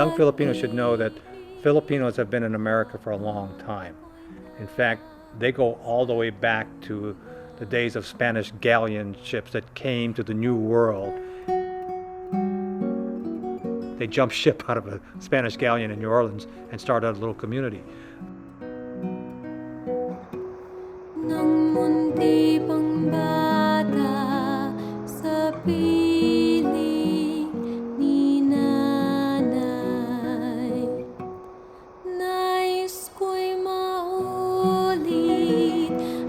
young Filipinos should know that Filipinos have been in America for a long time. In fact, they go all the way back to the days of Spanish galleon ships that came to the New World. They jumped ship out of a Spanish galleon in New Orleans and started a little community. Nang munti pang bata sa piling ni nanay, nais ko'y maulit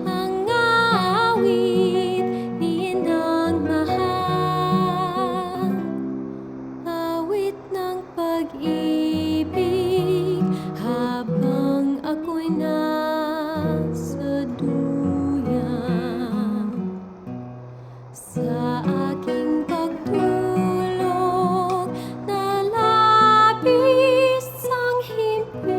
ang awit ni inang mahal, awit ng pag-ibig habang ako'y nasa duyan. Sa aking pagtulog na labis ang himpit,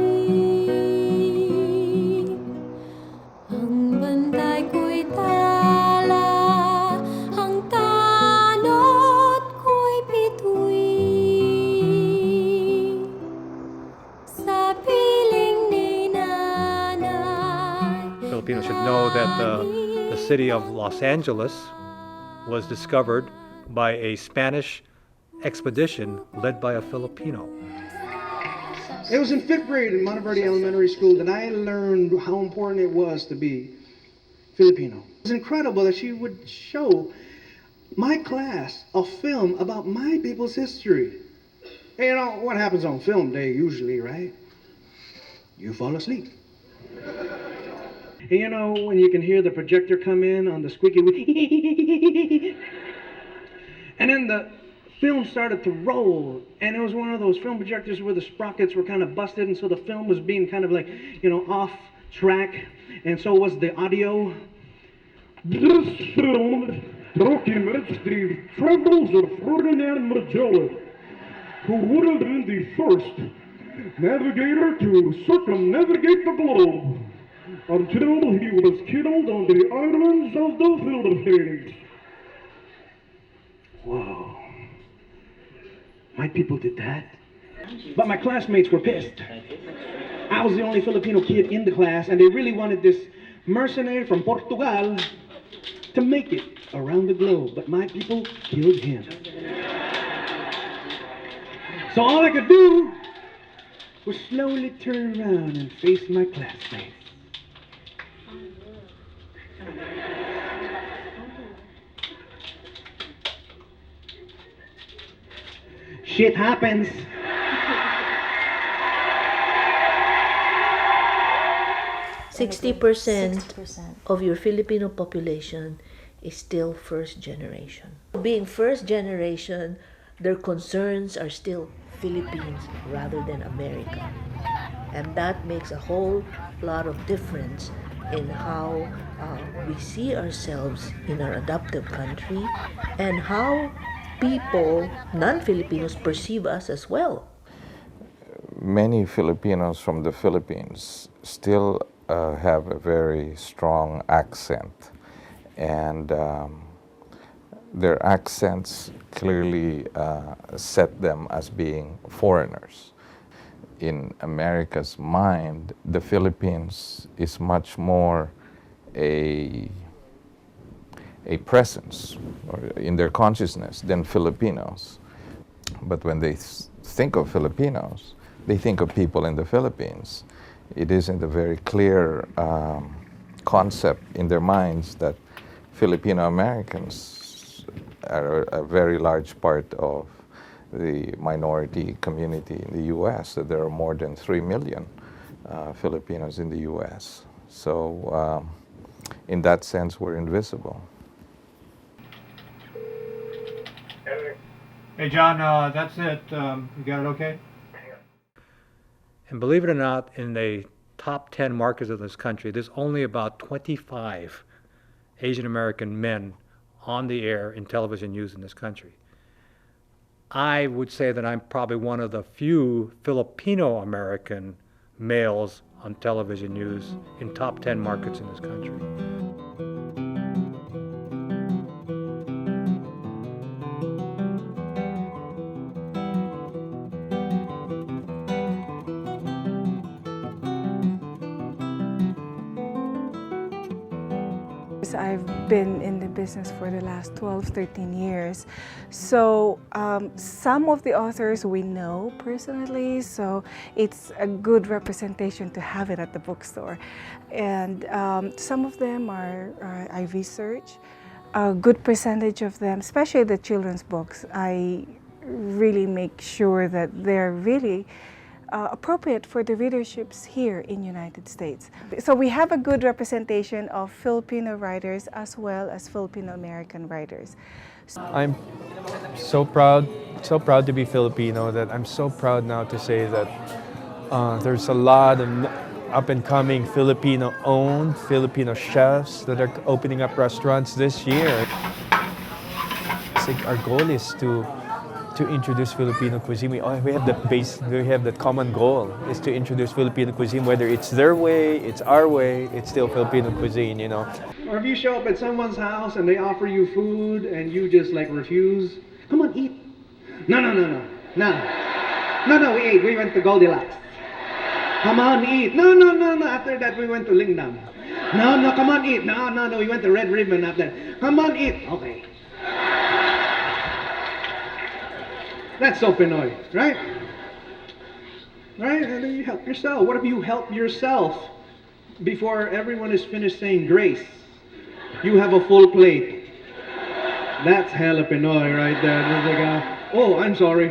ang bantay ko'y tala, ang tanod ko'y bituin. Sa piling ni nanay. Filipinos should know that the city of Los Angeles was discovered by a Spanish expedition led by a Filipino. It was in 5th grade in Monteverde Elementary School that I learned how important it was to be Filipino. It was incredible that she would show my class a film about my people's history. And you know what happens on film day usually, right? You fall asleep. And you know when you can hear the projector come in on the squeaky wheel, and then the film started to roll, and it was one of those film projectors where the sprockets were kind of busted, and so the film was being kind of like, you know, off track, and so was the audio. This film documents the travels of Ferdinand Magellan, who would have been the first navigator to circumnavigate the globe until he was killed on the islands of the Philippines. Whoa. My people did that. But my classmates were pissed. I was the only Filipino kid in the class, and they really wanted this mercenary from Portugal to make it around the globe. But my people killed him. So all I could do was slowly turn around and face my classmates. Shit happens. Sixty percent of your Filipino population is still first generation. Being first generation, their concerns are still Philippines rather than America. And that makes a whole lot of difference in how we see ourselves in our adoptive country and how people, non-Filipinos, perceive us as well. Many Filipinos from the Philippines still have a very strong accent, and their accents clearly set them as being foreigners. In America's mind, the Philippines is much more a presence in their consciousness than Filipinos. But when they think of Filipinos, they think of people in the Philippines. It isn't a very clear concept in their minds that Filipino Americans are a very large part of the minority community in the U.S. That there are more than 3 million Filipinos in the U.S. So in that sense, we're invisible. Hey John, that's it. You got it okay? And believe it or not, in the top 10 markets of this country, there's only about 25 Asian American men on the air in television news in this country. I would say that I'm probably one of the few Filipino American males on television news in top 10 markets in this country. I've been in the business for the last 12, 13 years. So some of the authors we know personally, so it's a good representation to have it at the bookstore. And some of them I research. A good percentage of them, especially the children's books, I really make sure that they're really appropriate for the readerships here in United States. So we have a good representation of Filipino writers as well as Filipino American writers. I'm so proud to be Filipino, that I'm so proud now to say that there's a lot of up-and-coming Filipino-owned Filipino chefs that are opening up restaurants this year. Our goal is to introduce Filipino cuisine. We have that common goal, is to introduce Filipino cuisine, whether it's their way, it's our way, it's still Filipino cuisine, you know. Or if you show up at someone's house and they offer you food and you just like refuse, come on, eat. No, we ate. We went to Goldilocks. Come on, eat. No. After that, we went to Lingdam. No, come on, eat. No, we went to Red Ribbon after. Come on, eat. Okay. That's so Pinoy, right? Right? And then you help yourself. What if you help yourself before everyone is finished saying grace? You have a full plate. That's hella Pinoy right there. There's like oh, I'm sorry.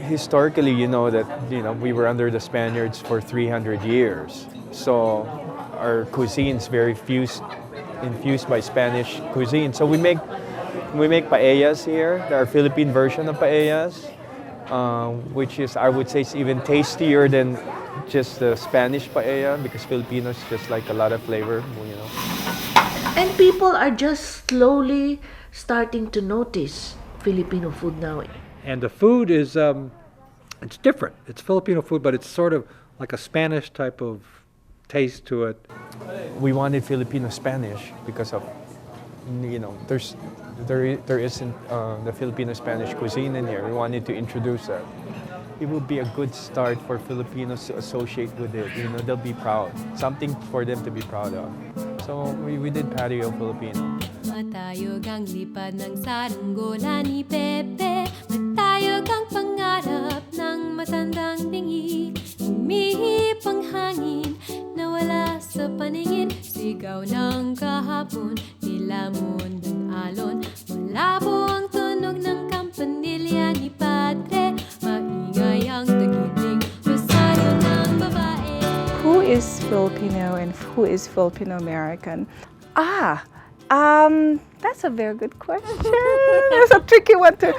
Historically, you know that we were under the Spaniards for 300 years. So our cuisine's very infused by Spanish cuisine. So we make paellas here. There are Philippine version of paellas, which is, I would say, is even tastier than just the Spanish paella, because Filipinos just like a lot of flavor, you know. And people are just slowly starting to notice Filipino food now. And the food is, it's different. It's Filipino food, but it's sort of like a Spanish type of taste to it. We wanted Filipino Spanish because of, there isn't the Filipino Spanish cuisine in here. We wanted to introduce that. It will be a good start for Filipinos to associate with it. They'll be proud. Something for them to be proud of. So we did Patio Filipino. Matayog ang lipad ng saranggola ni Pepe. Matayog ang pangarap ng matandang bingi. Umihip ang hangin, nawala sa paningin. Sigaw ng kahapon, nilamon ng alon. Malabo ang tunog ng kampanilya ni Padre. Maingay ang tagiting rosaryo ng babae. Who is Filipino and who is Filipino American? That's a very good question. It's a tricky one to.